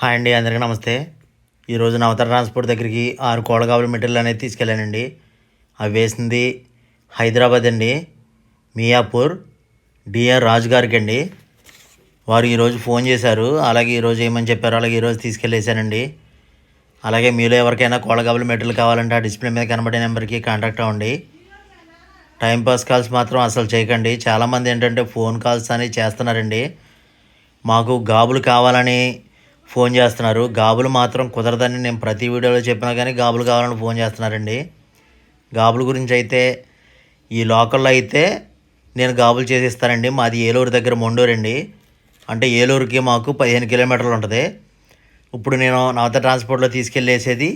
Hi అండి, అందరికీ నమస్తే. ఈరోజు నవతర ట్రాన్స్పోర్ట్ దగ్గరికి 6 కోళ్ళ మెటీరియల్ అనేది తీసుకెళ్ళానండి. అవి వేసింది హైదరాబాద్ అండి, మియాపూర్ డిఆర్ రాజు గారికి అండి. వారు ఈరోజు ఫోన్ చేశారు, అలాగే ఈరోజు ఏమని చెప్పారు, అలాగే ఈరోజు తీసుకెళ్ళేసానండి. అలాగే మీలో ఎవరికైనా కోళ్ళ మెటీరియల్ కావాలంటే ఆ డిస్ప్లే మీద కనబడే నెంబర్కి కాంటాక్ట్ అవ్వండి. టైంపాస్ కాల్స్ మాత్రం అసలు చేయకండి. చాలామంది ఏంటంటే ఫోన్ కాల్స్ అని చేస్తున్నారండి. మాకు గాబులు కావాలని ఫోన్ చేస్తున్నారు. గాబులు మాత్రం కుదరదని నేను ప్రతి వీడియోలో చెప్పినా కానీ గాబులు కావాలని ఫోన్ చేస్తున్నారండి. గాబుల గురించి అయితే ఈ లోకల్లో అయితే నేను గాబులు చేసిస్తానండి. మాది ఏలూరు దగ్గర మొండూరు అండి. అంటే ఏలూరుకి మాకు 15 కిలోమీటర్లు ఉంటుంది. ఇప్పుడు నేను నవత ట్రాన్స్పోర్ట్లో తీసుకెళ్ళేసేది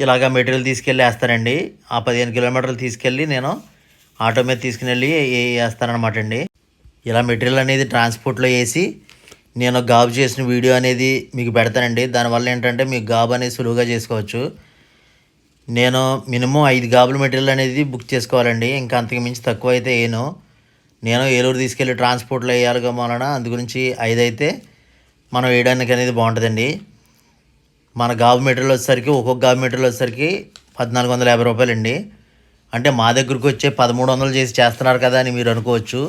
ఇలాగ మెటీరియల్ తీసుకెళ్ళి వేస్తానండి. ఆ 15 కిలోమీటర్లు తీసుకెళ్ళి నేను ఆటో మీద తీసుకుని వెళ్ళి వేస్తానమాట అండి. ఇలా మెటీరియల్ అనేది ట్రాన్స్పోర్ట్లో వేసి నేను గాబు చేసిన వీడియో అనేది మీకు పెడతానండి. దానివల్ల ఏంటంటే మీకు గాబు అనేది సులువుగా చేసుకోవచ్చు. నేను మినిమం 5 గాబుల మెటీరియల్ అనేది బుక్ చేసుకోవాలండి. ఇంకా అంతకు మించి తక్కువ అయితే నేను ఏలూరు తీసుకెళ్ళి ట్రాన్స్పోర్ట్లో వేయాలి వలన అందు గురించి 5 అయితే మనం వేయడానికి అనేది బాగుంటుందండి. మన గాబు మెటీరియల్ వచ్చేసరికి ఒక్కొక్క గాబు మెటీరియల్ వచ్చేసరికి 1450 రూపాయలండి. అంటే మా దగ్గరకు వచ్చే 1300 చేసి చేస్తున్నారు కదా అని మీరు అనుకోవచ్చు.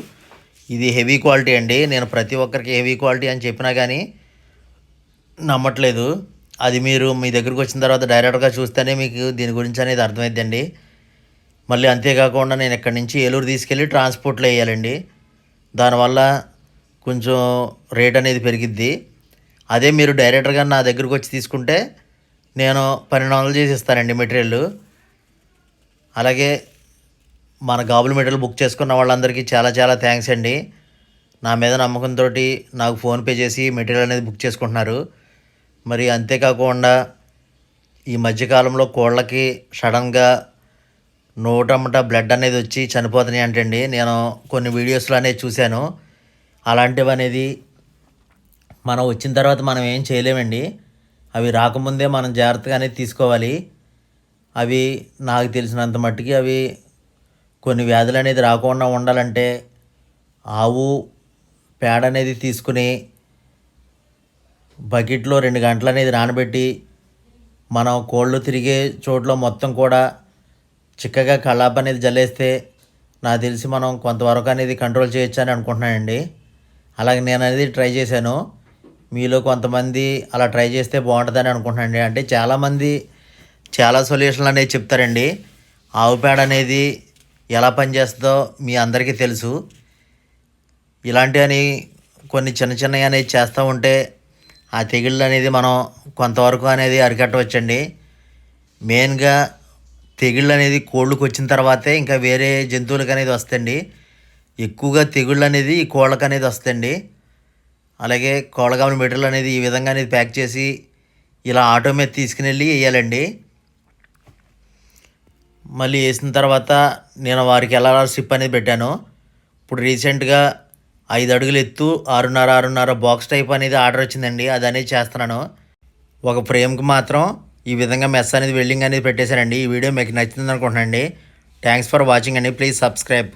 ఇది హెవీ క్వాలిటీ అండి. నేను ప్రతి ఒక్కరికి హెవీ క్వాలిటీ అని చెప్పినా కానీ నమ్మట్లేదు. అది మీరు మీ దగ్గరకు వచ్చిన తర్వాత డైరెక్ట్గా చూస్తేనే మీకు దీని గురించి అనేది అర్థమైద్దండి. మళ్ళీ అంతేకాకుండా నేను ఇక్కడి నుంచి ఏలూరు తీసుకెళ్ళి ట్రాన్స్పోర్ట్లో వేయాలండి. దానివల్ల కొంచెం రేట్ అనేది పెరిగిద్ది. అదే మీరు డైరెక్ట్గా నా దగ్గరకు వచ్చి తీసుకుంటే నేను 1200 చేసి ఇస్తానండి మెటీరియల్. అలాగే మన గాబుల మెటీరియల్ బుక్ చేసుకున్న వాళ్ళందరికీ చాలా చాలా థ్యాంక్స్ అండి. నా మీద నమ్మకంతో నాకు ఫోన్పే చేసి మెటీరియల్ అనేది బుక్ చేసుకుంటున్నారు. మరి అంతేకాకుండా ఈ మధ్యకాలంలో కోళ్ళకి సడన్గా నోటమ్మట బ్లడ్ అనేది వచ్చి చనిపోతున్నాయి అంటండి. నేను కొన్ని వీడియోస్లో అనేది చూశాను. అలాంటివి అనేది మనం వచ్చిన తర్వాత మనం ఏం చేయలేమండి. అవి రాకముందే మనం జాగ్రత్తగా అనేది తీసుకోవాలి. అవి నాకు తెలిసినంత మట్టుకి అవి కొన్ని వ్యాధులు అనేది రాకుండా ఉండాలంటే ఆవు పేడ అనేది తీసుకుని బకెట్లో 2 గంటలు అనేది నానబెట్టి మనం కోళ్ళు తిరిగే చోట్ల మొత్తం కూడా చిక్కగా కళ్ళాప అనేది జల్లేస్తే నాకు తెలిసి మనం కొంతవరకు అనేది కంట్రోల్ చేయొచ్చు అని అనుకుంటున్నానండి. అలాగే నేను అనేది ట్రై చేశాను. మీలో కొంతమంది అలా ట్రై చేస్తే బాగుంటుందని అనుకుంటున్నానండి. అంటే చాలామంది చాలా సొల్యూషన్లు అనేది చెప్తారండి. ఆవు పేడ అనేది ఎలా పనిచేస్తుందో మీ అందరికీ తెలుసు. ఇలాంటివని కొన్ని చిన్న చిన్నవి అనేది చేస్తూ ఉంటే ఆ తెగుళ్ళు అనేది మనం కొంతవరకు అనేది అరికట్టవచ్చండి. మెయిన్గా తెగుళ్ళు అనేది కోళ్ళకు వచ్చిన తర్వాతే ఇంకా వేరే జంతువులకు అనేది వస్తుంది. ఎక్కువగా తెగుళ్ళు అనేది ఈ కోళ్ళకు అనేది వస్తుంది. అలాగే కోళ్ళగాముల మెటీరియల్ అనేది ఈ విధంగా అనేది ప్యాక్ చేసి ఇలా ఆటో మీద తీసుకుని వెళ్ళి వేయాలండి. మళ్ళీ వేసిన తర్వాత నేను వారికి ఎలా స్ట్రిప్ అనేది పెట్టాను. ఇప్పుడు రీసెంట్గా 5 అడుగులు ఎత్తు 6.5 బాక్స్ టైప్ అనేది ఆర్డర్ వచ్చిందండి. అది అనేది చేస్తున్నాను. ఒక ఫ్రేమ్కి మాత్రం ఈ విధంగా మెస్ అనేది వెల్డింగ్ అనేది పెట్టేశానండి. ఈ వీడియో మీకు నచ్చింది అనుకుంటున్నానండి. థ్యాంక్స్ ఫర్ వాచింగ్ అండి. Please subscribe.